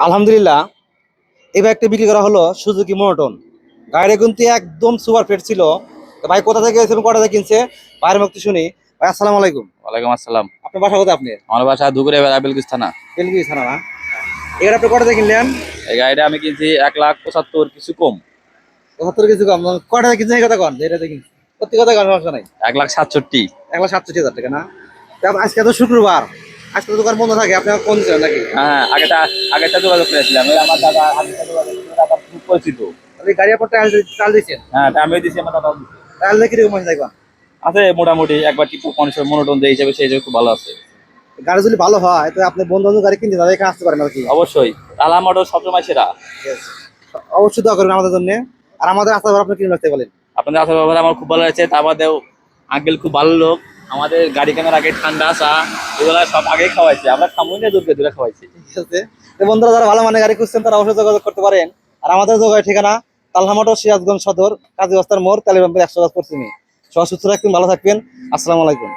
আলহামদুলিল্লাহ, এই বাইকটা বিক্রি করা হলো সুজুকি মোনোটন। গাড়িটা কিন্তু একদম সুপার ফিট ছিল। তো ভাই কোথা থেকে গেছেন, কটা থেকে কিনছে, ভাইয়ের মুক্তি শুনি। ভাই আসসালামু আলাইকুম। ওয়ালাইকুম আসসালাম। আপনার বাসা কোথায়? আপনি আমার বাসা দুপুরে বেলকুচ থানা। বেলগিরি থানা না? এখানে আপনি কটা থেকে কিনলেন? এই গাড়িটা আমি কিনছি 1,75,000 কিছু কম। ৭৫ কিছু কম? কটা থেকে কিনছেন এই কথা কন, যেটা থেকে কিনছেন সত্যি কথা কন, সমস্যা নাই। 1,67,000। 1,67,000 টাকা না? তা আজকে তো শুক্রবার, আজকে তো দোকান বন্ধ থাকে, আপনি কোন দিচ্ছেন নাকি? হ্যাঁ, আগেটা যোগাযোগ করেছিলাম, ওই আমার দাদা আগেটা যোগাযোগ করে দাদা খুব পরিচিত। আপনি গাড়ি আপনার টায়াল দিচ্ছেন? হ্যাঁ, তা আমিও দিছি, আমার দাদাও দিছে। টায়াল দিয়ে কিরকম আছে দেখবেন? আছে মোটামুটি, একবার টিপু কন্ডিশন মনোটন যে হিসেবে সেই হিসেবে খুব ভালো আছে। গাড়ি যদি ভালো হয় তো আপনি বন্ধু বান্ধব গাড়ি কিনতে তাদের এখানে আসতে পারেন আর কি। অবশ্যই টালা মোটর সবসময় সেরা। Yes. অবশ্যই দোয়া করবেন আমাদের জন্য। আর আমাদের আশা করি আপনি কিনে রাখতে বলেন। আপনাদের আসার ব্যাপারে আমার খুব ভালো লাগছে। তার বাদেও আঙ্কেল খুব ভালো লোক। আমাদের গাড়ি কেনার আগে ঠান্ডা চা এগুলো সব আগেই খাওয়াইছে, আমরা খামুই না দূরকে দূরে খাওয়াইছি। ঠিক আছে, তো বন্ধুরা যারা ভালো মানে গাড়ি খুঁজছেন তারা অবশ্যই যোগাযোগ করতে পারেন। আর আমাদের যোগাযোগ ঠিকানা তালহা মোটর, সিরাজগঞ্জ সদর, কাজী অস্তার মোড়, তালিবান 100 গজ পশ্চিমে। সবাই সুস্থ থাকবেন, ভালো থাকবেন। আসসালামু আলাইকুম।